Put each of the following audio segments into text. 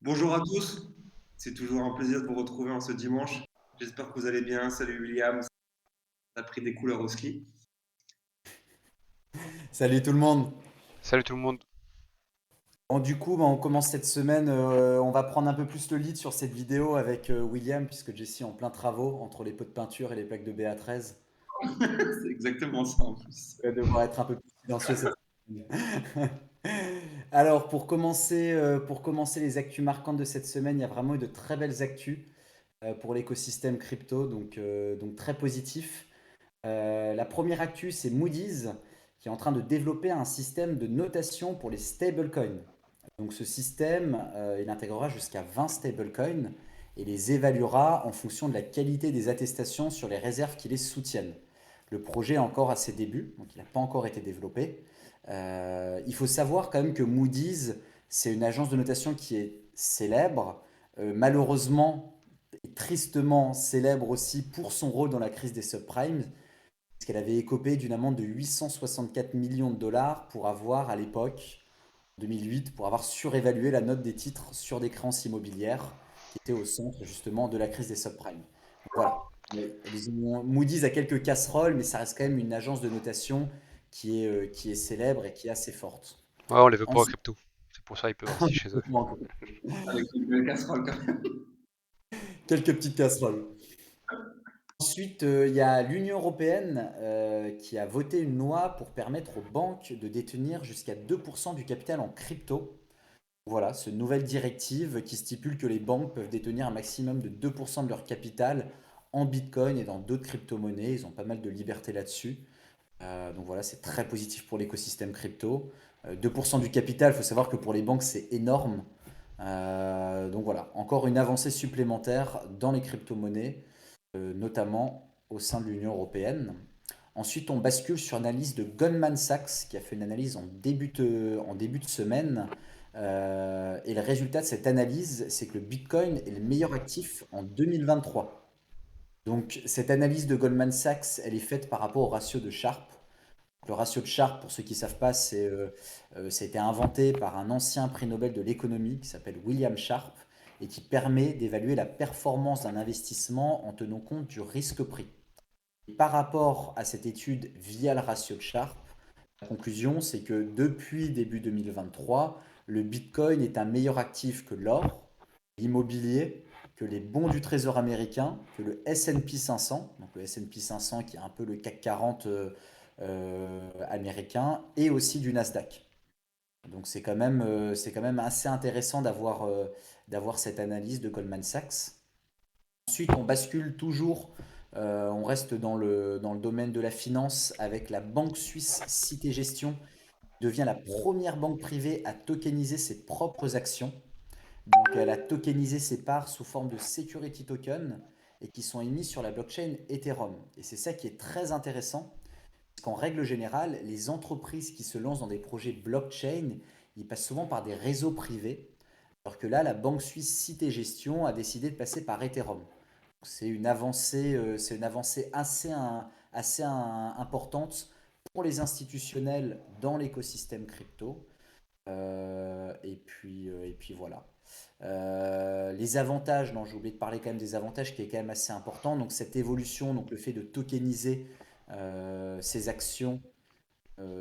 Bonjour à tous, c'est toujours un plaisir de vous retrouver en ce dimanche. J'espère que vous allez bien. Salut William, ça a pris des couleurs au ski. Salut tout le monde. Salut tout le monde. Bon, du coup, on commence cette semaine. On va prendre un peu plus le lead sur cette vidéo avec William, puisque Jessie est en plein travaux entre les pots de peinture et les plaques de BA13. C'est exactement ça en plus. Il va devoir être un peu plus silencieux cette semaine. Alors, pour commencer les actus marquantes de cette semaine, il y a vraiment eu de très belles actus pour l'écosystème crypto, donc très positif. La première actu, c'est Moody's qui est en train de développer un système de notation pour les stablecoins. Donc ce système, il intégrera jusqu'à 20 stablecoins et les évaluera en fonction de la qualité des attestations sur les réserves qui les soutiennent. Le projet est encore à ses débuts, donc il n'a pas encore été développé. Il faut savoir quand même que Moody's, c'est une agence de notation qui est célèbre, malheureusement et tristement célèbre aussi pour son rôle dans la crise des subprimes, parce qu'elle avait écopé d'une amende de 864 millions de dollars pour avoir à l'époque 2008 pour avoir surévalué la note des titres sur des créances immobilières qui étaient au centre justement de la crise des subprimes. Donc voilà. Moody's a quelques casseroles, mais ça reste quand même une agence de notation qui est célèbre et qui est assez forte. Ouais, on les veut pas en Ensuite, crypto. C'est pour ça qu'ils peuvent rester chez eux. Avec une belle casserole quand même. quelques petites casseroles. Ensuite, il y a l'Union européenne qui a voté une loi pour permettre aux banques de détenir jusqu'à 2% du capital en crypto. Voilà, cette nouvelle directive qui stipule que les banques peuvent détenir un maximum de 2% de leur capital en Bitcoin et dans d'autres crypto-monnaies. Ils ont pas mal de liberté là-dessus. Donc voilà, c'est très positif pour l'écosystème crypto. 2% du capital, il faut savoir que pour les banques, c'est énorme. Donc voilà, encore une avancée supplémentaire dans les crypto-monnaies, notamment au sein de l'Union européenne. Ensuite, on bascule sur une analyse de Goldman Sachs qui a fait une analyse en début de semaine. Et le résultat de cette analyse, c'est que le Bitcoin est le meilleur actif en 2023. Donc, cette analyse de Goldman Sachs, elle est faite par rapport au ratio de Sharpe. Le ratio de Sharpe, pour ceux qui ne savent pas, ça a été inventé par un ancien prix Nobel de l'économie qui s'appelle William Sharpe et qui permet d'évaluer la performance d'un investissement en tenant compte du risque-prix. Par rapport à cette étude via le ratio de Sharpe, la conclusion, c'est que depuis début 2023, le Bitcoin est un meilleur actif que l'or, l'immobilier, que les bons du Trésor américain, que le S&P 500, donc le S&P 500 qui est un peu le CAC 40 américain, et aussi du Nasdaq. Donc c'est quand même assez intéressant d'avoir cette analyse de Goldman Sachs. Ensuite, on bascule toujours, on reste dans le domaine de la finance avec la banque suisse Cité Gestion, qui devient la première banque privée à tokeniser ses propres actions. Donc, elle a tokenisé ses parts sous forme de security token et qui sont émis sur la blockchain Ethereum. Et c'est ça qui est très intéressant, parce qu'en règle générale, les entreprises qui se lancent dans des projets blockchain, ils passent souvent par des réseaux privés, alors que là, la banque suisse Cité Gestion a décidé de passer par Ethereum. C'est une avancée importante pour les institutionnels dans l'écosystème crypto. Et puis voilà. Les avantages, non, j'ai oublié de parler quand même des avantages qui est quand même assez important. Donc cette évolution, donc le fait de tokeniser ces actions,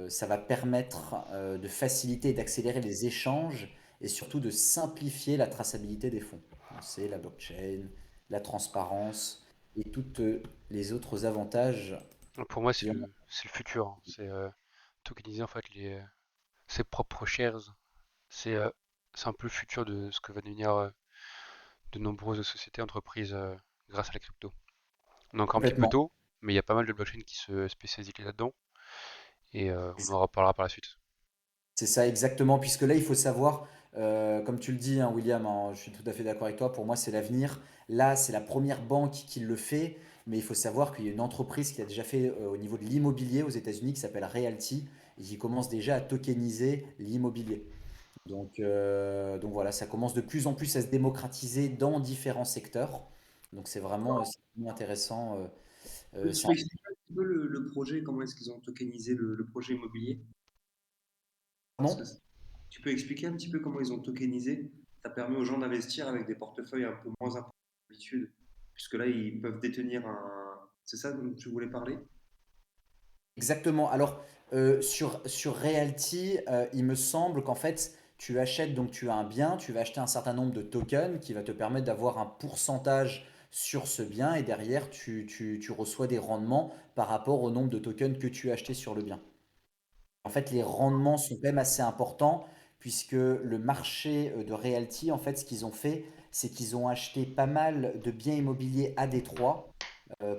ça va permettre de faciliter et d'accélérer les échanges et surtout de simplifier la traçabilité des fonds. C'est la blockchain, la transparence et toutes les autres avantages Pour moi, qui ont. c'est le futur, hein. C'est tokeniser en fait ses propres shares. C'est c'est un peu le futur de ce que va devenir de nombreuses sociétés, entreprises grâce à la crypto. On est encore un petit peu Complètement. tôt, mais il y a pas mal de blockchains qui se spécialisent là-dedans et on en reparlera par la suite. C'est ça exactement, puisque là, il faut savoir, comme tu le dis, hein, William, hein, je suis tout à fait d'accord avec toi, pour moi, c'est l'avenir. Là, c'est la première banque qui le fait, mais il faut savoir qu'il y a une entreprise qui a déjà fait au niveau de l'immobilier aux États-Unis qui s'appelle Realty et qui commence déjà à tokeniser l'immobilier. Donc voilà, ça commence de plus en plus à se démocratiser dans différents secteurs. Donc c'est vraiment intéressant. Tu C'est peux expliquer un petit peu le projet, comment est-ce qu'ils ont tokenisé le projet immobilier? Parce que pardon. tu peux expliquer un petit peu comment ils ont tokenisé? ça permet aux gens d'investir avec des portefeuilles un peu moins importants que d'habitude, puisque là, ils peuvent détenir un. C'est ça dont tu voulais parler? Exactement. Alors, sur Realty, il me semble qu'en fait, tu achètes, donc tu as un bien, tu vas acheter un certain nombre de tokens qui va te permettre d'avoir un pourcentage sur ce bien et derrière, tu reçois des rendements par rapport au nombre de tokens que tu as acheté sur le bien. En fait, les rendements sont quand même assez importants puisque le marché de Realty, en fait, ce qu'ils ont fait, c'est qu'ils ont acheté pas mal de biens immobiliers à Détroit.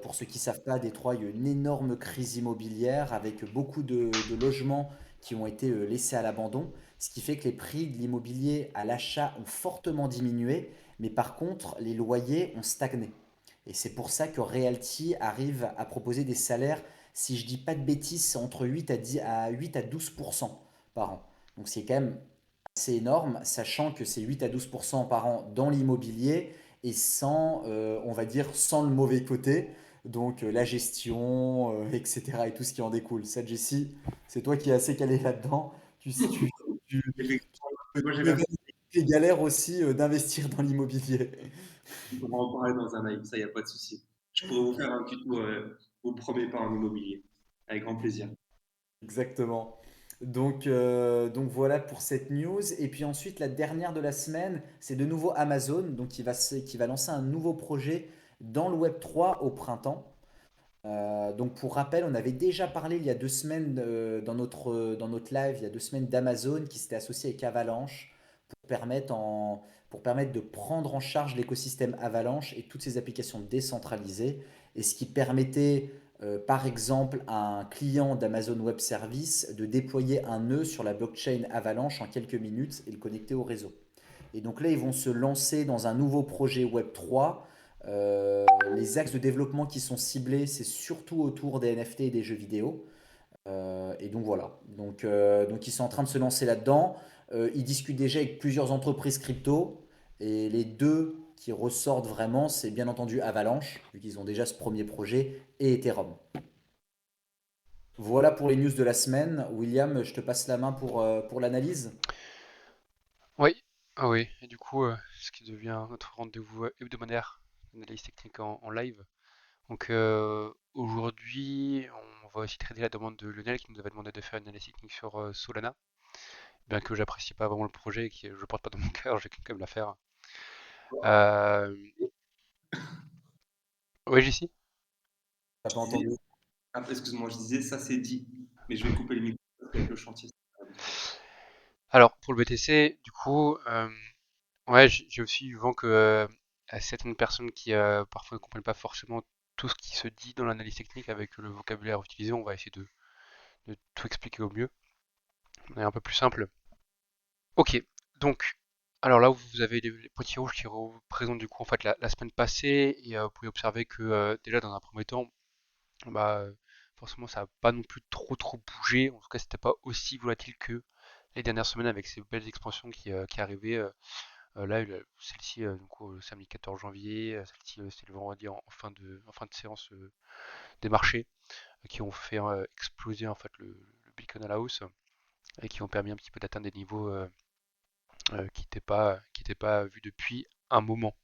Pour ceux qui ne savent pas, à Détroit, il y a eu une énorme crise immobilière avec beaucoup de logements qui ont été laissés à l'abandon, ce qui fait que les prix de l'immobilier à l'achat ont fortement diminué, mais par contre, les loyers ont stagné. Et c'est pour ça que Realty arrive à proposer des salaires, si je dis pas de bêtises, c'est entre 8 à 10 à 8 à 12% par an. Donc c'est quand même assez énorme, sachant que c'est 8 à 12% par an dans l'immobilier et sans, on va dire, sans le mauvais côté, donc la gestion, etc. et tout ce qui en découle. Ça, Jessie, c'est toi qui es assez calé là-dedans. Tu Effectivement, moi j'ai peux versé, évaluer les galères aussi d'investir dans l'immobilier. on pourra en parler dans un live, ça, il n'y a pas de souci. Je pourrais vous faire un tuto, vos premiers pas en immobilier, avec grand plaisir. Exactement. Donc voilà pour cette news. Et puis ensuite, la dernière de la semaine, c'est de nouveau Amazon, donc qui va lancer un nouveau projet dans le Web3 au printemps. Donc pour rappel, on avait déjà parlé il y a 2 semaines dans notre live, il y a 2 semaines d'Amazon qui s'était associé avec Avalanche pour permettre de prendre en charge l'écosystème Avalanche et toutes ces applications décentralisées. Et ce qui permettait par exemple à un client d'Amazon Web Services de déployer un nœud sur la blockchain Avalanche en quelques minutes et le connecter au réseau. Et donc là, ils vont se lancer dans un nouveau projet Web3. Les axes de développement qui sont ciblés, c'est surtout autour des NFT et des jeux vidéo. Et donc voilà. Donc ils sont en train de se lancer là-dedans. Ils discutent déjà avec plusieurs entreprises crypto. Et les deux qui ressortent vraiment, c'est bien entendu Avalanche, vu qu'ils ont déjà ce premier projet, et Ethereum. Voilà pour les news de la semaine. William, je te passe la main pour l'analyse. Oui, ah oui, et du coup, ce qui devient notre rendez-vous hebdomadaire d'analyse technique en live. Donc aujourd'hui, on va aussi traiter la demande de Lionel qui nous avait demandé de faire une analyse technique sur Solana, bien que j'apprécie pas vraiment le projet et que je porte pas dans mon cœur, j'ai quand même la faire. Euh... Oui, JC? T'as pas Je disais, entendu? excuse-moi, je disais, ça c'est dit, mais je vais couper le micro parce qu'avec le chantier, ça va différent. Alors, pour le BTC, du coup, ouais, j'ai aussi eu vent que à certaines personnes qui parfois ne comprennent pas forcément tout ce qui se dit dans l'analyse technique avec le vocabulaire utilisé, on va essayer de tout expliquer au mieux. On est un peu plus simple. Ok, donc, alors là, vous avez les petits rouges qui représentent du coup en fait la semaine passée et vous pouvez observer que déjà dans un premier temps, bah forcément ça n'a pas non plus trop bougé. En tout cas, c'était pas aussi volatile que les dernières semaines avec ces belles expansions qui arrivaient. Là, celle-ci, du coup, le samedi 14 janvier, celle-ci, c'était le vendredi en fin de séance des marchés, qui ont fait exploser en fait le Bitcoin à la hausse et qui ont permis un petit peu d'atteindre des niveaux qui n'étaient pas vus depuis un moment.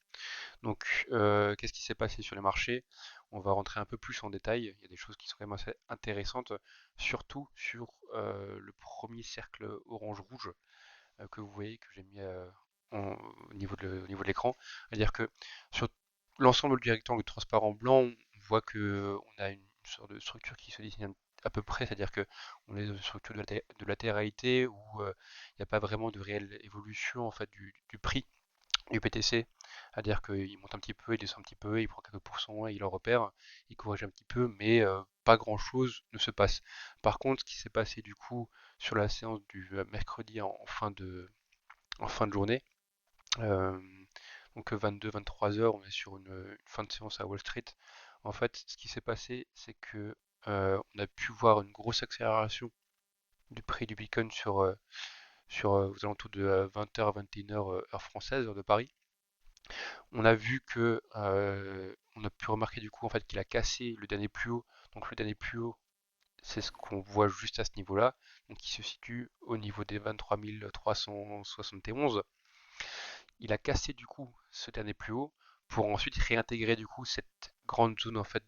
Donc, qu'est-ce qui s'est passé sur les marchés? On va rentrer un peu plus en détail. Il y a des choses qui sont quand même assez intéressantes, surtout sur le premier cercle orange-rouge que vous voyez, que j'ai mis au niveau de l'écran. C'est-à-dire que sur l'ensemble du rectangle transparent blanc, on voit que on a une sorte de structure qui se dessine à peu près, c'est-à-dire que on est dans une structure de latéralité où il n'y a pas vraiment de réelle évolution en fait du prix du PTC, c'est-à-dire qu'il monte un petit peu, il descend un petit peu, il prend quelques pourcents, il en repère, il corrige un petit peu, mais pas grand-chose ne se passe. Par contre, ce qui s'est passé du coup sur la séance du mercredi en fin de journée, euh, donc 22-23 heures, on est sur une fin de séance à Wall Street. En fait, ce qui s'est passé, c'est que on a pu voir une grosse accélération du prix du Bitcoin aux alentours de 20h à 21h heure française, heure de Paris. On a vu que on a pu remarquer du coup en fait qu'il a cassé le dernier plus haut. Donc le dernier plus haut, c'est ce qu'on voit juste à ce niveau-là. Donc il se situe au niveau des 23 371. il a cassé du coup ce dernier plus haut pour ensuite réintégrer du coup cette grande zone en fait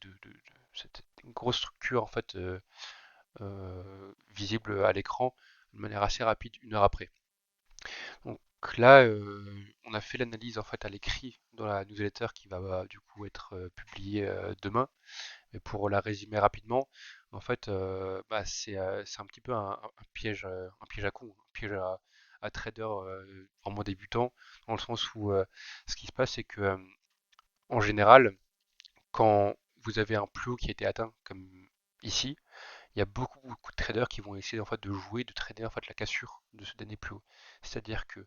cette grosse structure en fait visible à l'écran de manière assez rapide 1 heure après. Donc là, on a fait l'analyse en fait à l'écrit dans la newsletter qui va du coup être publiée demain. Mais pour la résumer rapidement, en fait, c'est un petit peu un piège à con, un piège à trader vraiment débutant, dans le sens où ce qui se passe, c'est que en général, quand vous avez un plus haut qui a été atteint, comme ici, il y a beaucoup de traders qui vont essayer en fait de jouer, de trader en fait la cassure de ce dernier plus haut. C'est-à-dire que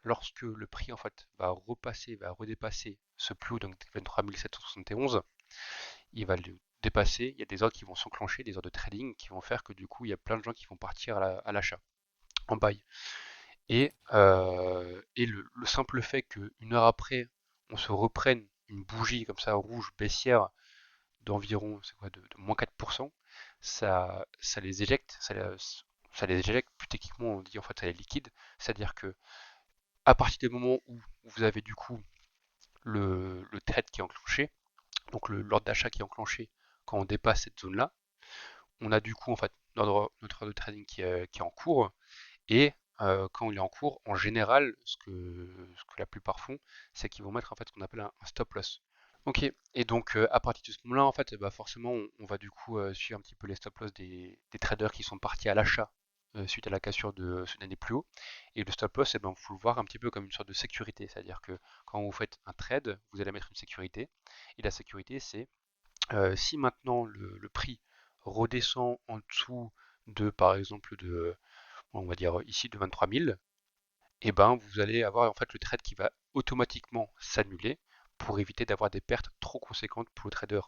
lorsque le prix en fait va redépasser ce plus haut, donc 23 771, il va le dépasser. Il y a des ordres qui vont s'enclencher, des ordres de trading qui vont faire que du coup il y a plein de gens qui vont partir à l'achat, en buy. Et le simple fait qu'une heure après on se reprenne une bougie comme ça rouge baissière d'environ de moins 4%, ça les éjecte, ça les éjecte, plus techniquement on dit en fait ça les liquide, c'est-à-dire que à partir du moment où vous avez du coup le trade qui est enclenché, donc l'ordre d'achat qui est enclenché quand on dépasse cette zone-là, on a du coup en fait notre ordre de trading qui est en cours, et quand il est en cours, en général, ce que la plupart font, c'est qu'ils vont mettre en fait ce qu'on appelle un stop loss. Ok, et donc à partir de ce moment-là, en fait, bah forcément, on va du coup suivre un petit peu les stop loss des traders qui sont partis à l'achat suite à la cassure de ce dernier plus haut. Et le stop loss, eh ben, faut le voir un petit peu comme une sorte de sécurité, c'est-à-dire que quand vous faites un trade, vous allez mettre une sécurité. Et la sécurité, c'est si maintenant le prix redescend en dessous de, par exemple, on va dire ici de 23 000, et ben vous allez avoir en fait le trade qui va automatiquement s'annuler pour éviter d'avoir des pertes trop conséquentes pour le trader.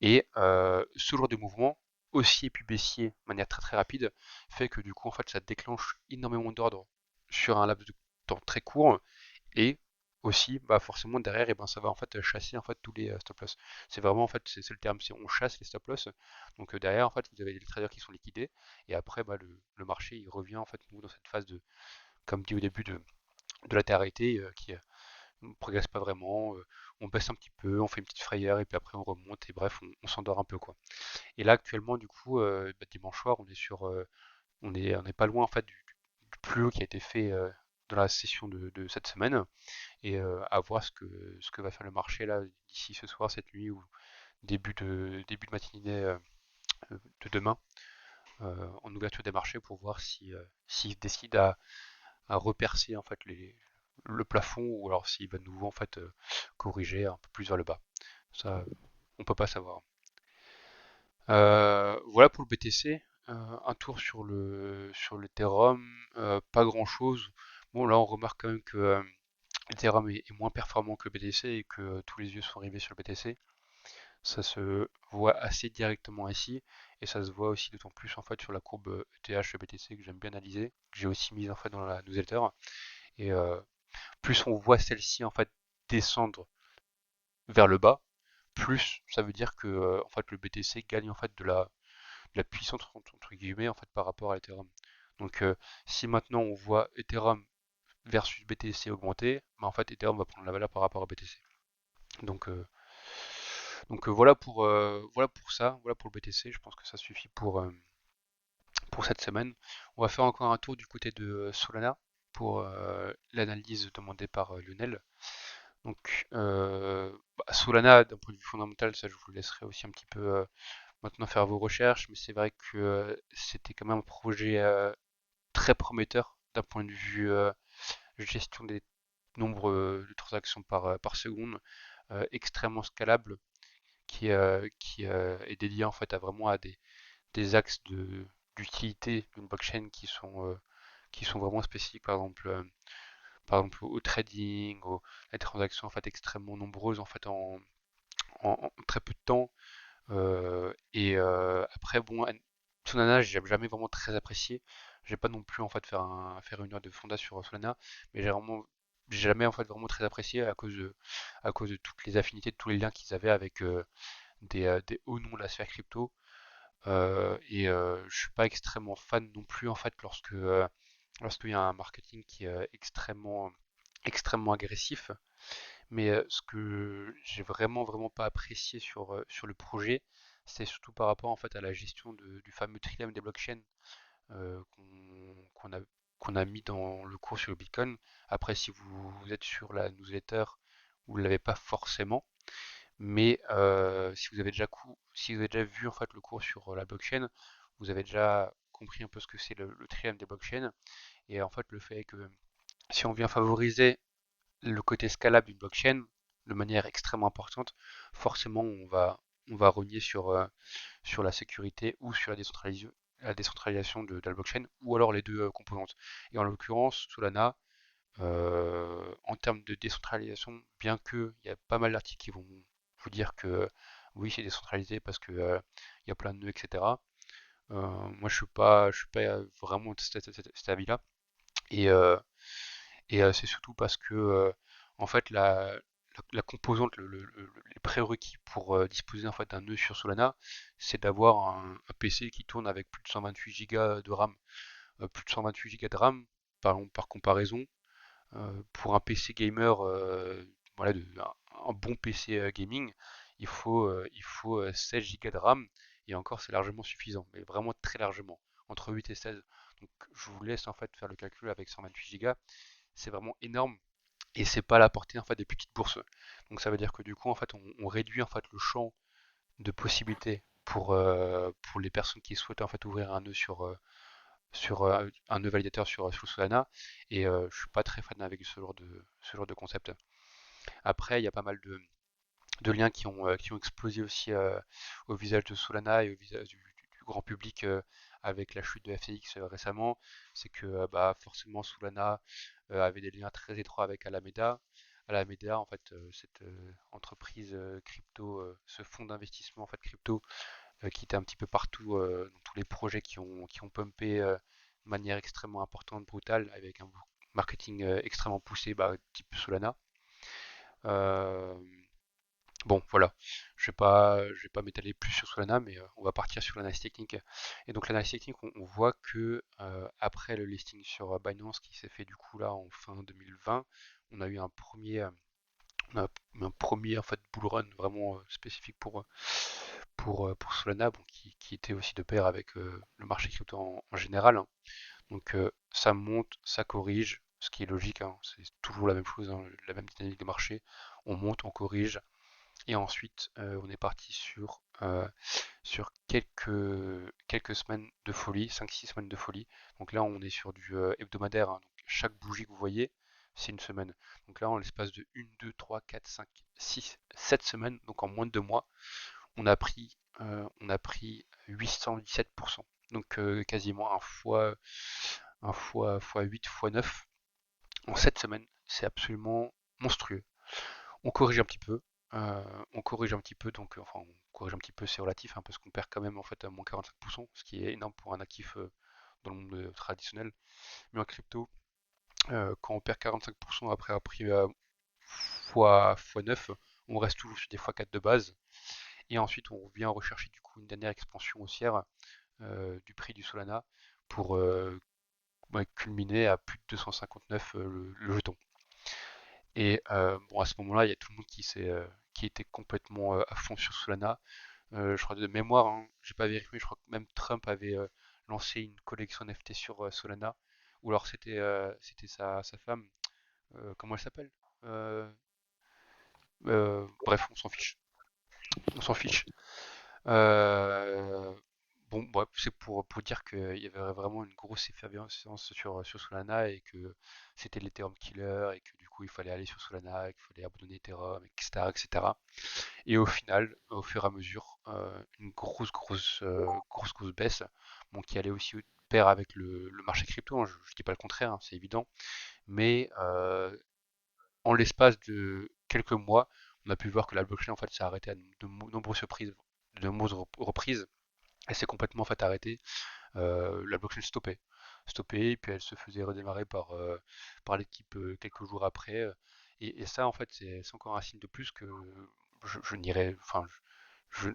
Et ce genre de mouvement, haussier puis baissier, de manière très très rapide, fait que du coup en fait ça déclenche énormément d'ordres sur un laps de temps très court, et aussi bah forcément derrière et ben ça va en fait chasser en fait tous les stop loss. C'est vraiment en fait c'est le terme, c'est on chasse les stop loss. Donc derrière en fait vous avez les traders qui sont liquidés, et après bah, le marché il revient en fait nous dans cette phase de, comme dit au début, de latéralité qui ne progresse pas vraiment. On baisse un petit peu, on fait une petite frayeur et puis après on remonte, et bref on s'endort un peu quoi. Et là actuellement du coup bah, dimanche soir on est sur on est pas loin en fait du plus haut qui a été fait dans la session de cette semaine, et à voir ce que va faire le marché là d'ici ce soir, cette nuit, ou début de matinée de demain, en ouverture des marchés, pour voir si s'ils décident à repercer en fait le plafond, ou alors s'il va de nouveau en fait corriger un peu plus vers le bas. Ça, on peut pas savoir. Voilà pour le BTC. Un tour sur l'Ethereum, pas grand chose. Bon, là on remarque quand même que l'Ethereum est moins performant que le BTC, et que tous les yeux sont rivés sur le BTC. Ça se voit assez directement ici, et ça se voit aussi d'autant plus en fait sur la courbe ETH BTC que j'aime bien analyser, que j'ai aussi mise en fait dans la newsletter. Et plus on voit celle-ci en fait descendre vers le bas, plus ça veut dire que en fait le BTC gagne en fait de la puissance entre guillemets en fait par rapport à Ethereum. Donc si maintenant on voit Ethereum versus BTC augmenter, bah, en fait Ethereum va prendre la valeur par rapport à BTC. Donc voilà pour ça, voilà pour le BTC. Je pense que ça suffit pour cette semaine. On va faire encore un tour du côté de Solana pour l'analyse demandée par Lionel. Donc Solana, d'un point de vue fondamental, ça je vous laisserai aussi un petit peu maintenant faire vos recherches, mais c'est vrai que c'était quand même un projet très prometteur d'un point de vue gestion des nombres de transactions par seconde, extrêmement scalable, qui est dédié en fait à vraiment à des axes d'utilité d'une blockchain qui sont vraiment spécifiques, par exemple au trading, les transactions en fait extrêmement nombreuses en fait en très peu de temps. Et après bon, Solana j'ai jamais vraiment très apprécié. J'ai pas non plus en fait faire une heure de fonda sur Solana, mais j'ai jamais en fait vraiment très apprécié à cause de toutes les affinités, de tous les liens qu'ils avaient avec des hauts noms de la sphère crypto. Et je suis pas extrêmement fan non plus en fait lorsqu'il y a un marketing qui est extrêmement extrêmement agressif. Mais ce que j'ai vraiment pas apprécié sur le projet, c'est surtout par rapport en fait à la gestion du fameux trilemme des blockchains euh, qu'on qu'on a, qu'on a mis dans le cours sur le Bitcoin. Après, si vous êtes sur la newsletter, vous ne l'avez pas forcément. Mais si vous avez déjà vu en fait le cours sur la blockchain, vous avez déjà compris un peu ce que c'est le trilemme des blockchains. Et en fait, le fait est que si on vient favoriser le côté scalable d'une blockchain de manière extrêmement importante, forcément on va rogner sur la sécurité ou sur la décentralisation de la blockchain, ou alors les deux composantes. Et en l'occurrence, Solana, en termes de décentralisation, bien que il y a pas mal d'articles qui vont vous dire que oui, c'est décentralisé parce que il y a plein de nœuds, etc. Moi, je suis pas vraiment de cet avis-là. Et, c'est surtout parce que, en fait, la composante, les prérequis pour disposer en fait d'un nœud sur Solana, c'est d'avoir un PC qui tourne avec plus de 128 Go de RAM. Plus de 128 Go de RAM, par comparaison, pour un PC gamer, voilà, un bon PC gaming, il faut 16 Go de RAM, et encore c'est largement suffisant, mais vraiment très largement, entre 8 et 16. Donc je vous laisse en fait faire le calcul avec 128 Go, c'est vraiment énorme et c'est pas à la portée en fait des plus petites bourses. Donc ça veut dire que du coup en fait on réduit en fait le champ de possibilités pour les personnes qui souhaitent en fait ouvrir un nœud sur un nœud validateur sur Solana et je suis pas très fan avec ce genre de concept. Après il y a pas mal de liens qui ont explosé aussi au visage de Solana et au visage du grand public avec la chute de FTX récemment. C'est que bah, forcément Solana avait des liens très étroits avec Alameda. Alameda, en fait, cette entreprise crypto, ce fonds d'investissement en fait crypto qui était un petit peu partout dans tous les projets qui ont pumpé de manière extrêmement importante, brutale, avec un marketing extrêmement poussé, bah, type Solana. Euh, Bon, voilà, je vais pas m'étaler plus sur Solana, mais on va partir sur l'analyse technique. Et donc l'analyse technique, on voit que après le listing sur Binance qui s'est fait du coup là en fin 2020, on a eu on a un premier en fait bull run vraiment spécifique pour Solana, bon, qui était aussi de pair avec le marché crypto en général, hein. Donc ça monte, ça corrige, ce qui est logique, hein, c'est toujours la même chose, hein, la même dynamique de marché. On monte, on corrige, et ensuite, on est parti sur quelques semaines de folie, 5-6 semaines de folie. Donc là, on est sur du hebdomadaire, hein. Donc chaque bougie que vous voyez, c'est une semaine. Donc là, en l'espace de 1, 2, 3, 4, 5, 6, 7 semaines, donc en moins de 2 mois, on a pris 817%. Donc quasiment fois 8, fois 9 en 7 semaines. C'est absolument monstrueux. On corrige un petit peu. On corrige un petit peu, donc enfin on corrige un petit peu, c'est relatif, hein, parce qu'on perd quand même en fait à moins 45%, ce qui est énorme pour un actif dans le monde traditionnel. Mais en crypto, quand on perd 45% après avoir pris fois 9, on reste toujours sur des fois 4 de base. Et ensuite on vient rechercher du coup une dernière expansion haussière du prix du Solana pour ouais, culminer à plus de 259 le jeton. Et bon, à ce moment-là, il y a tout le monde qui était complètement à fond sur Solana. Je crois de mémoire, hein, j'ai pas vérifié, mais je crois que même Trump avait lancé une collection NFT sur Solana. Ou alors c'était sa femme. Comment elle s'appelle? Euh, Bref, on s'en fiche. On s'en fiche. Euh, bon, bref, c'est pour dire qu'il y avait vraiment une grosse effervescence sur Solana et que c'était l'Ethereum killer et que du coup il fallait aller sur Solana, et qu'il fallait abandonner Ethereum, etc., etc. Et au final, au fur et à mesure, une grosse baisse, bon, qui allait aussi de pair avec le marché crypto, hein, je ne dis pas le contraire, hein, c'est évident, mais en l'espace de quelques mois, on a pu voir que la blockchain en fait s'est arrêtée à de nombreuses reprises. Elle s'est complètement en fait arrêtée. La blockchain stoppait, puis elle se faisait redémarrer par l'équipe quelques jours après. Et ça, en fait, c'est encore un signe de plus que je n'irai, enfin, je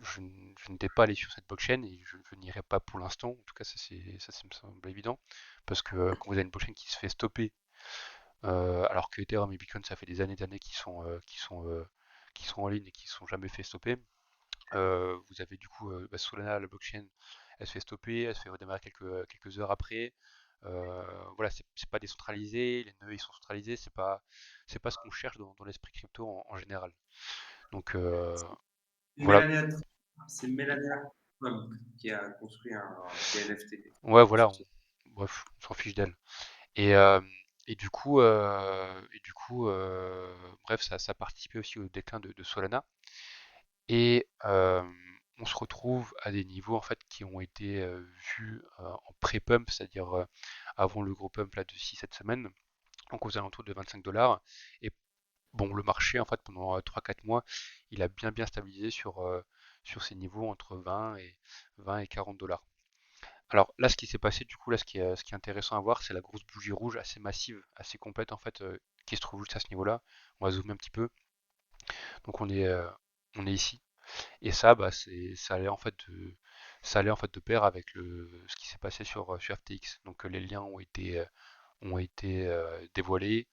n'étais pas allé sur cette blockchain et je n'irai pas pour l'instant. En tout cas, ça me semble évident, parce que quand vous avez une blockchain qui se fait stopper Alors que Ethereum et Bitcoin, ça fait des années qui sont en ligne et qui ne sont jamais fait stopper. Vous avez du coup Solana, la blockchain, elle se fait stopper, elle se fait redémarrer quelques heures après. Voilà, c'est pas décentralisé, les nœuds ils sont centralisés, c'est pas ce qu'on cherche dans l'esprit crypto en général. Donc voilà, Melania, c'est Melania Trump qui a construit des NFT. ouais voilà, bref, on s'en fiche d'elle. Et, euh, et du coup, bref, ça a participé aussi au déclin de Solana. Et on se retrouve à des niveaux en fait qui ont été vus en pré-pump, c'est-à-dire avant le gros pump là de 6-7 semaines, donc aux alentours de 25 $. Et bon, le marché en fait pendant 3-4 mois, il a bien stabilisé sur ces niveaux entre 20 et 40 $. Alors là, ce qui s'est passé, du coup, là, ce qui est intéressant à voir, c'est la grosse bougie rouge assez massive, assez complète en fait, qui se trouve juste à ce niveau-là. On va zoomer un petit peu. Donc on est ici. Et ça, bah, ça allait en fait de pair avec ce qui s'est passé sur FTX. Donc les liens ont été dévoilés,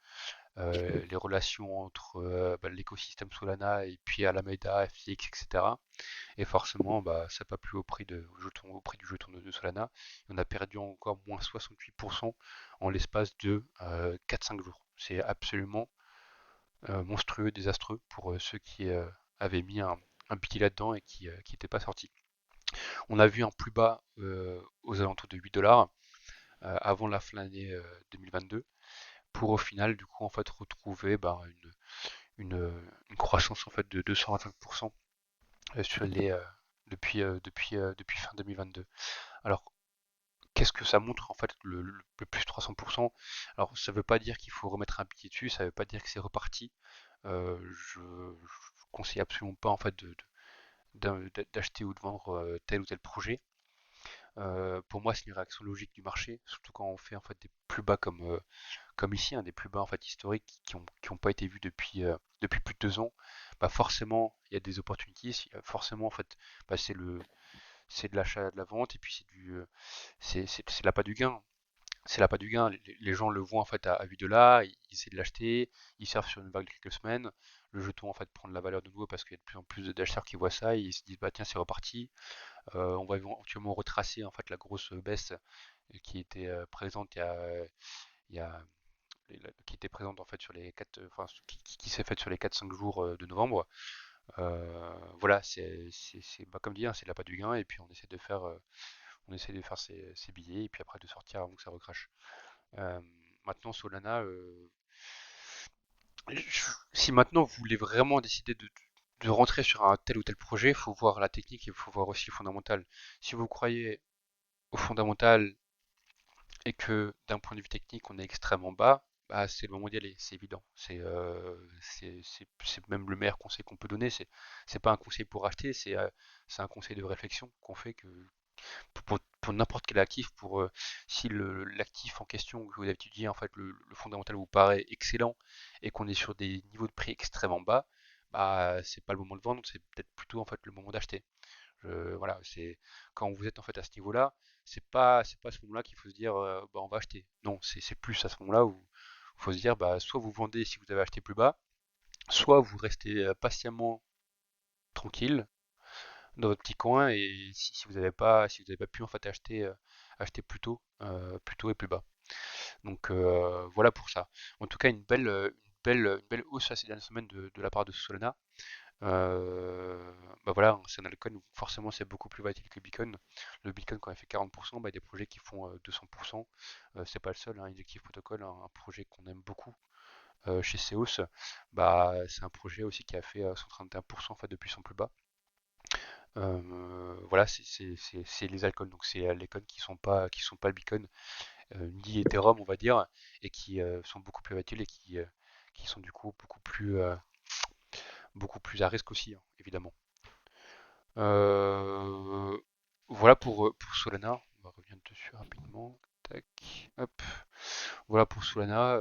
les relations entre l'écosystème Solana et puis Alameda, FTX, etc. Et forcément, bah, ça n'a pas plu au prix du jeton de Solana. On a perdu encore moins 68% en l'espace de 4-5 jours. C'est absolument monstrueux, désastreux pour ceux qui avaient mis un billet là-dedans et qui n'étaient pas sortis. On a vu un plus bas aux alentours de 8 $ avant la fin de l'année 2022 pour au final du coup en fait retrouver une croissance en fait de 225% sur depuis fin 2022. Alors qu'est-ce que ça montre en fait le plus 300%? Alors ça veut pas dire qu'il faut remettre un billet dessus, ça veut pas dire que c'est reparti. Je conseille absolument pas en fait d'acheter ou de vendre tel ou tel projet. Pour moi, c'est une réaction logique du marché, surtout quand on fait en fait des plus bas comme ici, hein, des plus bas en fait historiques qui ont pas été vus depuis plus de 2 ans. Bah forcément, il y a des opportunités. Forcément, en fait, bah, c'est de l'achat, de la vente, et puis c'est l'appât du gain. C'est l'appât du gain. Les gens le voient en fait à 8 $, ils essaient de l'acheter, ils surfent sur une vague de quelques semaines. Le jeton en fait prend de la valeur de nouveau parce qu'il y a de plus en plus d'acheteurs qui voient ça et ils se disent bah tiens c'est reparti. On va éventuellement retracer en fait la grosse baisse qui était présente il y a qui était présente en fait sur les 4 enfin qui s'est faite sur les 4-5 jours de novembre. Voilà, bah, comme dit, hein, c'est l'appât du gain et puis on essaie de faire ses billets et puis après de sortir avant que ça recrache. Euh, Maintenant Solana, si maintenant vous voulez vraiment décider de rentrer sur un tel ou tel projet, il faut voir la technique et il faut voir aussi le fondamental. Si vous croyez au fondamental et que d'un point de vue technique on est extrêmement bas, bah, c'est le moment d'y aller, c'est évident. C'est même le meilleur conseil qu'on peut donner. C'est pas un conseil pour acheter, c'est un conseil de réflexion qu'on fait pour n'importe quel actif. Si l'actif en question que vous étudiez, en fait, le fondamental vous paraît excellent et qu'on est sur des niveaux de prix extrêmement bas, bah, c'est pas le moment de vendre, c'est peut-être plutôt en fait le moment d'acheter. Voilà, c'est quand vous êtes en fait à ce niveau-là, c'est pas à ce moment-là qu'il faut se dire bah, on va acheter. Non, c'est plus à ce moment-là où il faut se dire bah soit vous vendez si vous avez acheté plus bas, soit vous restez patiemment tranquille dans votre petit coin et si vous avez pas pu en fait acheter plus tôt et plus bas. Donc voilà pour ça. En tout cas une belle hausse ces dernières semaines de la part de Solana. Bah voilà, c'est un altcoin où forcément c'est beaucoup plus volatile que Bitcoin. Le Bitcoin quand il fait 40%, bah, il y a des projets qui font 200%. C'est pas le seul, hein, Injective Protocol, un projet qu'on aime beaucoup chez Seos, bah, c'est un projet aussi qui a fait 131% en fait, depuis son plus bas. Voilà, c'est les altcoins, donc c'est les coins qui sont pas le Bitcoin, ni Ethereum on va dire, et qui sont beaucoup plus volatiles et qui sont du coup beaucoup plus à risque aussi, hein, évidemment. Euh, voilà pour Solana. On va revenir dessus rapidement. Tac, hop. Voilà pour Solana.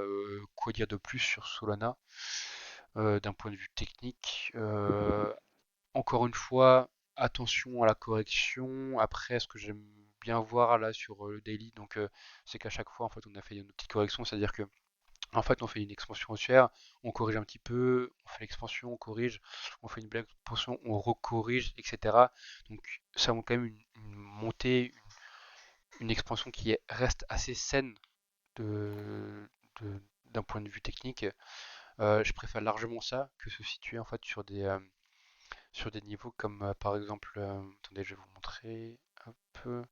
Quoi dire de plus sur Solana d'un point de vue technique? Encore une fois, attention à la correction. Après, ce que j'aime bien voir là sur le daily, donc c'est qu'à chaque fois en fait on a fait une petite correction, c'est-à-dire que En fait, on fait une expansion haussière, on corrige un petit peu, on fait l'expansion, on corrige, on fait une belle expansion, on recorrige, etc. Donc ça montre quand même une montée, une expansion reste assez saine de, d'un point de vue technique. Je préfère largement ça que se situer en fait sur des niveaux comme par exemple, attendez, je vais vous montrer un peu.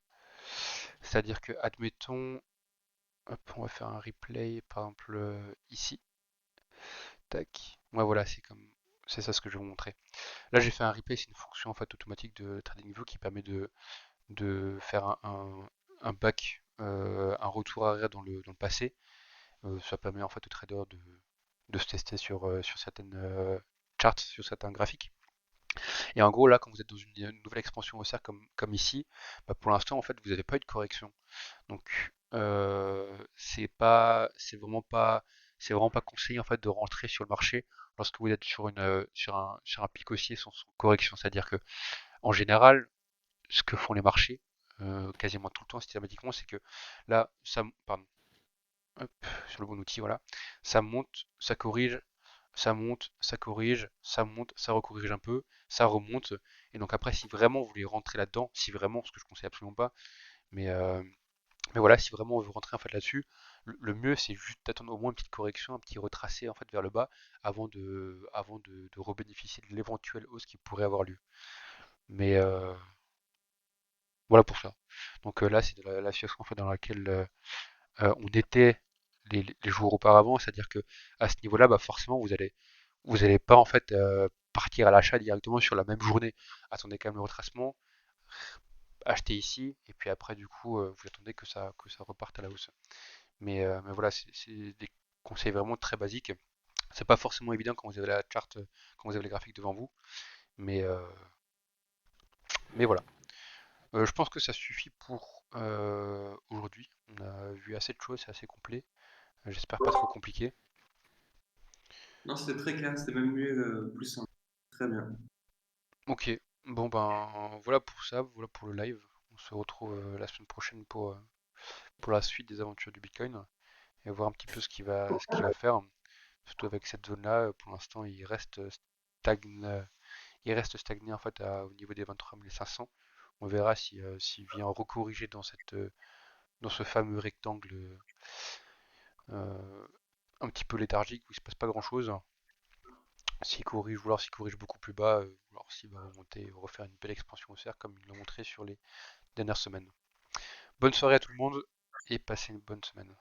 C'est-à-dire que, admettons, hop, on va faire un replay, par exemple ici, tac. Ouais, voilà, c'est ça ce que je vais vous montrer. Là, j'ai fait un replay, c'est une fonction en fait automatique de TradingView qui permet de faire un back, un retour arrière dans le passé. Ça permet en fait aux traders de se tester sur certaines charts, sur certains graphiques. Et en gros, là, quand vous êtes dans une nouvelle expansion haussière comme ici, bah, pour l'instant, en fait, vous n'avez pas eu de correction. Donc, c'est vraiment pas conseillé en fait de rentrer sur le marché lorsque vous êtes sur un pic haussier sans correction. C'est-à-dire que, en général, ce que font les marchés, quasiment tout le temps, systématiquement, c'est que là, pardon, hop, sur le bon outil, voilà, ça monte, ça corrige, ça monte, ça corrige, ça monte, ça recorrige un peu, ça remonte. Et donc après, si vraiment vous voulez rentrer là-dedans, si vraiment, ce que je conseille absolument pas, mais, euh, mais voilà, si vraiment on veut rentrer en fait là-dessus, le mieux c'est juste d'attendre au moins une petite correction, un petit retracé en fait vers le bas avant de rebénéficier de l'éventuelle hausse qui pourrait avoir lieu. Mais voilà pour ça. Donc là, c'est de la situation en fait dans laquelle on était les jours auparavant, c'est-à-dire que à ce niveau-là, bah forcément vous allez pas en fait partir à l'achat directement sur la même journée. Attendez quand même le retracement, achetez ici, et puis après du coup vous attendez que ça reparte à la hausse. Mais voilà, c'est des conseils vraiment très basiques. C'est pas forcément évident quand vous avez la charte, quand vous avez les graphiques devant vous, mais, euh, mais voilà. Je pense que ça suffit pour aujourd'hui. On a vu assez de choses, c'est assez complet. J'espère pas trop compliqué. Non, c'était très clair, c'était même mieux, plus simple. Très bien. Ok, bon ben voilà pour ça, voilà pour le live. On se retrouve la semaine prochaine pour la suite des aventures du Bitcoin et voir un petit peu ce qu'il va faire. Surtout avec cette zone-là, pour l'instant stagne, il reste stagné en fait au niveau des 23 500. On verra s'il vient recorriger dans ce fameux rectangle euh, un petit peu léthargique où il se passe pas grand-chose. Ou alors s'il corrige beaucoup plus bas, ou alors s'il va remonter, refaire une belle expansion haussière comme il l'a montré sur les dernières semaines. Bonne soirée à tout le monde et passez une bonne semaine.